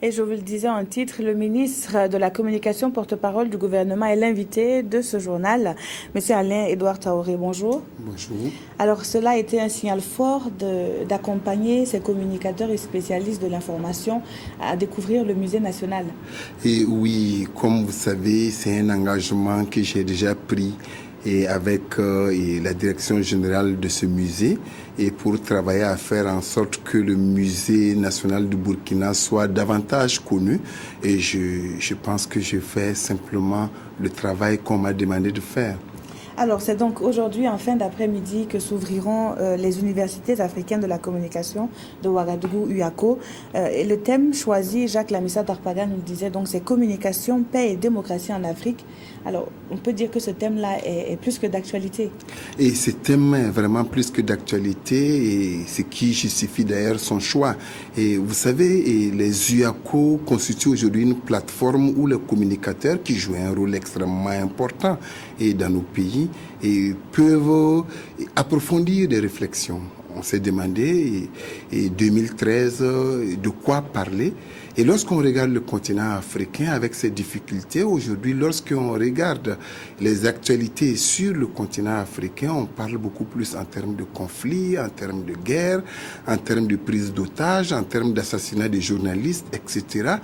Et je vous le disais en titre, le ministre de la Communication, porte-parole du gouvernement, est l'invité de ce journal. Monsieur Alain-Édouard Traoré, bonjour. Bonjour. Alors, cela a été un signal fort d'accompagner ces communicateurs et spécialistes de l'information à découvrir le musée national. Et oui, comme vous savez, c'est un engagement que j'ai déjà pris et avec la direction générale de ce musée et pour travailler à faire en sorte que le musée national du Burkina soit davantage connu. Et je pense que je fais simplement le travail qu'on m'a demandé de faire. Alors, c'est donc aujourd'hui, en fin d'après-midi, que s'ouvriront les universités africaines de la communication de Ouagadougou, UACO. Et le thème choisi, Jacques Lamissa Darpaga nous le disait, donc c'est communication, paix et démocratie en Afrique. Alors, on peut dire que ce thème-là est plus que d'actualité. Et ce thème est vraiment plus que d'actualité, et ce qui justifie d'ailleurs son choix. Et vous savez, les UACO constituent aujourd'hui une plateforme où les communicateurs, qui jouent un rôle extrêmement important dans nos pays, et peuvent approfondir des réflexions. On s'est demandé, en 2013, de quoi parler. Et lorsqu'on regarde le continent africain avec ses difficultés, aujourd'hui, lorsqu'on regarde les actualités sur le continent africain, on parle beaucoup plus en termes de conflits, en termes de guerre, en termes de prise d'otages, en termes d'assassinat des journalistes, etc.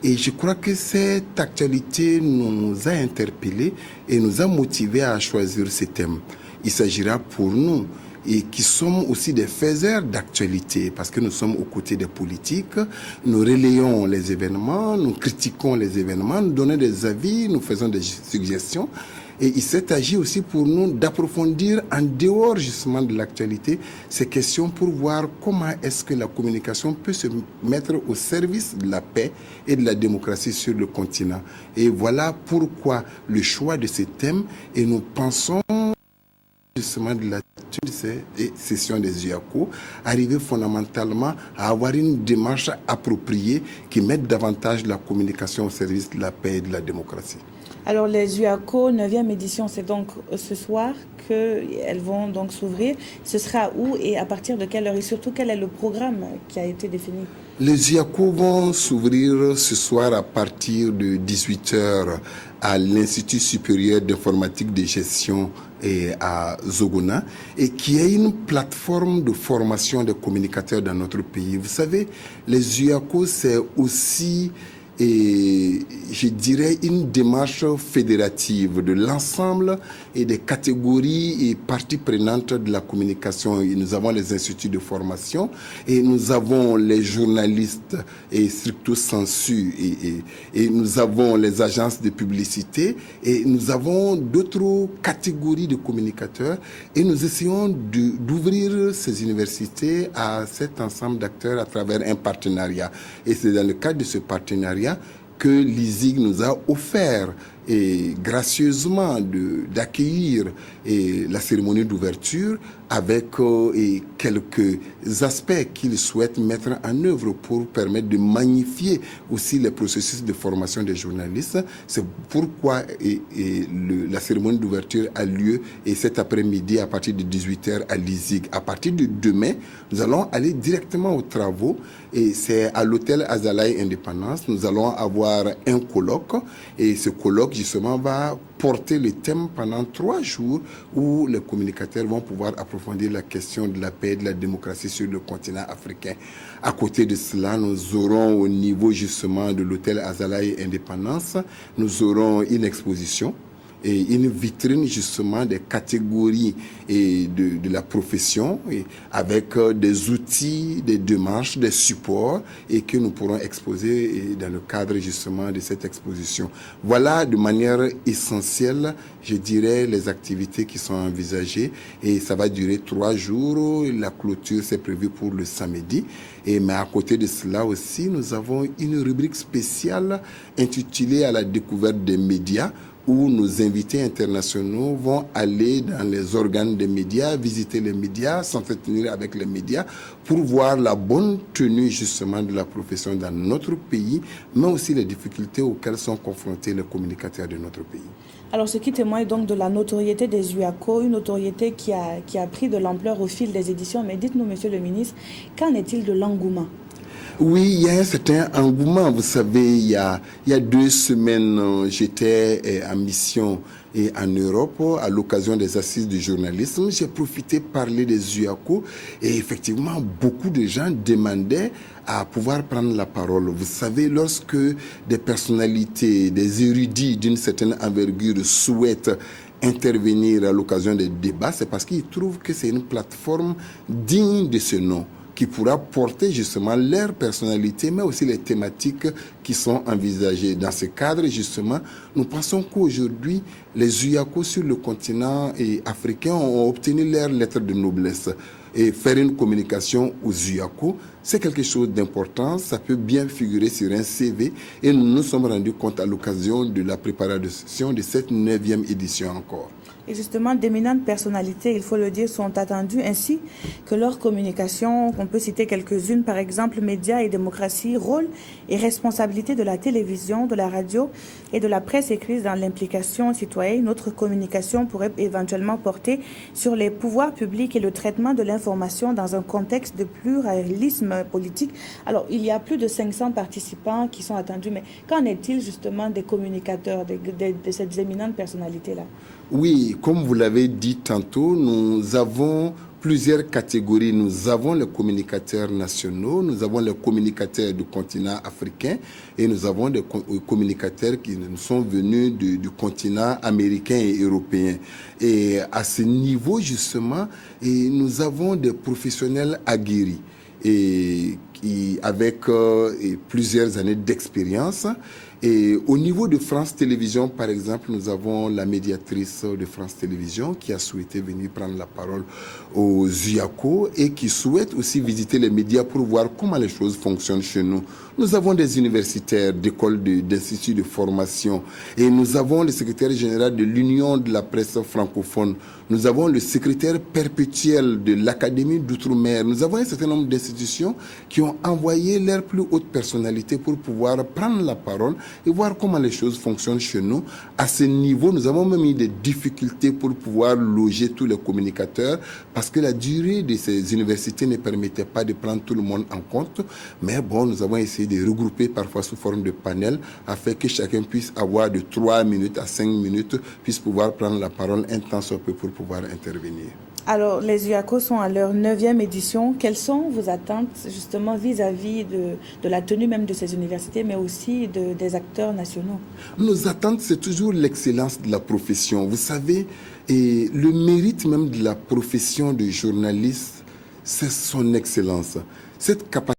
Et je crois que cette actualité nous a interpellés et nous a motivés à choisir ces thèmes. Il s'agira pour nous, et qui sommes aussi des faiseurs d'actualité, parce que nous sommes aux côtés des politiques, nous relayons les événements, nous critiquons les événements, nous donnons des avis, nous faisons des suggestions. Et il s'est agi aussi pour nous d'approfondir en dehors justement de l'actualité ces questions pour voir comment est-ce que la communication peut se mettre au service de la paix et de la démocratie sur le continent. Et voilà pourquoi le choix de ces thèmes, et nous pensons justement de la session des UACO, arriver fondamentalement à avoir une démarche appropriée qui mette davantage la communication au service de la paix et de la démocratie. Alors les UACO 9e édition, c'est donc ce soir qu'elles vont donc s'ouvrir. Ce sera où et à partir de quelle heure, et surtout quel est le programme qui a été défini? Les UACO vont s'ouvrir ce soir à partir de 18h à l'Institut supérieur d'informatique de gestion à Zogona, et qui est une plateforme de formation des communicateurs dans notre pays. Vous savez, les UACO, c'est aussi, je dirais, une démarche fédérative de l'ensemble et des catégories et parties prenantes de la communication. Et nous avons les instituts de formation et nous avons les journalistes et stricto sensu et nous avons les agences de publicité et nous avons d'autres catégories de communicateurs, et nous essayons d'ouvrir ces universités à cet ensemble d'acteurs à travers un partenariat. Et c'est dans le cadre de ce partenariat que l'ISIG nous a offert gracieusement d'accueillir la cérémonie d'ouverture avec quelques aspects qu'il souhaite mettre en œuvre pour permettre de magnifier aussi les processus de formation des journalistes. C'est pourquoi la cérémonie d'ouverture a lieu cet après-midi à partir de 18h à l'ISIG. À partir de demain, nous allons aller directement aux travaux, et c'est à l'hôtel Azalaï Indépendance. Nous allons avoir un colloque, et ce colloque justement va porter le thème pendant 3 jours où les communicateurs vont pouvoir approfondir la question de la paix et de la démocratie sur le continent africain. À côté de cela, nous aurons au niveau justement de l'hôtel Azalaï Indépendance, nous aurons une exposition et une vitrine justement des catégories de la profession, avec des outils, des démarches, des supports, et que nous pourrons exposer dans le cadre justement de cette exposition. Voilà de manière essentielle, je dirais, les activités qui sont envisagées, et ça va durer 3 jours. La clôture c'est prévu pour le samedi. Mais à côté de cela aussi, nous avons une rubrique spéciale intitulée à la découverte des médias, où nos invités internationaux vont aller dans les organes des médias, visiter les médias, s'entretenir avec les médias pour voir la bonne tenue justement de la profession dans notre pays, mais aussi les difficultés auxquelles sont confrontés les communicateurs de notre pays. Alors, ce qui témoigne donc de la notoriété des UACO, une notoriété qui a pris de l'ampleur au fil des éditions. Mais dites-nous, monsieur le ministre, qu'en est-il de l'engouement? Oui, il y a un certain engouement. Vous savez, il y a 2 semaines, j'étais en mission en Europe à l'occasion des assises du journalisme. J'ai profité de parler des UACO et effectivement, beaucoup de gens demandaient à pouvoir prendre la parole. Vous savez, lorsque des personnalités, des érudits d'une certaine envergure souhaitent intervenir à l'occasion des débats, c'est parce qu'ils trouvent que c'est une plateforme digne de ce nom, qui pourra porter justement leur personnalité, mais aussi les thématiques qui sont envisagées. Dans ce cadre, justement, nous pensons qu'aujourd'hui, les UACO sur le continent africain ont obtenu leur lettre de noblesse. Et faire une communication aux UACO, c'est quelque chose d'important, ça peut bien figurer sur un CV, et nous nous sommes rendus compte à l'occasion de la préparation de cette 9e édition encore. Et justement, d'éminentes personnalités, il faut le dire, sont attendues, ainsi que leur communication. On peut citer quelques-unes, par exemple, médias et démocratie, rôle et responsabilité de la télévision, de la radio et de la presse écrite dans l'implication citoyenne. Notre communication pourrait éventuellement porter sur les pouvoirs publics et le traitement de l'information dans un contexte de pluralisme politique. Alors, il y a plus de 500 participants qui sont attendus, mais qu'en est-il justement des communicateurs, de ces éminentes personnalités-là? Oui, comme vous l'avez dit tantôt, nous avons plusieurs catégories. Nous avons les communicateurs nationaux, nous avons les communicateurs du continent africain et nous avons des communicateurs qui nous sont venus du continent américain et européen. Et à ce niveau, justement, nous avons des professionnels aguerris avec plusieurs années d'expérience. Et au niveau de France Télévisions, par exemple, nous avons la médiatrice de France Télévisions qui a souhaité venir prendre la parole aux UACO et qui souhaite aussi visiter les médias pour voir comment les choses fonctionnent chez nous. Nous avons des universitaires, d'écoles, d'instituts de formation et nous avons le secrétaire général de l'Union de la presse francophone. Nous avons le secrétaire perpétuel de l'Académie d'Outre-mer. Nous avons un certain nombre d'institutions qui ont envoyé leurs plus hautes personnalités pour pouvoir prendre la parole et voir comment les choses fonctionnent chez nous. À ce niveau, nous avons même eu des difficultés pour pouvoir loger tous les communicateurs parce que la durée de ces universités ne permettait pas de prendre tout le monde en compte. Mais bon, nous avons essayé de regrouper parfois sous forme de panel afin que chacun puisse avoir de 3 minutes à 5 minutes, puisse pouvoir prendre la parole un temps soit peu pour pouvoir intervenir. Alors, les UACO sont à leur 9e édition. Quelles sont vos attentes justement vis-à-vis de la tenue même de ces universités, mais aussi des acteurs nationaux? Nos attentes, c'est toujours l'excellence de la profession. Vous savez, et le mérite même de la profession de journaliste, c'est son excellence. Cette capacité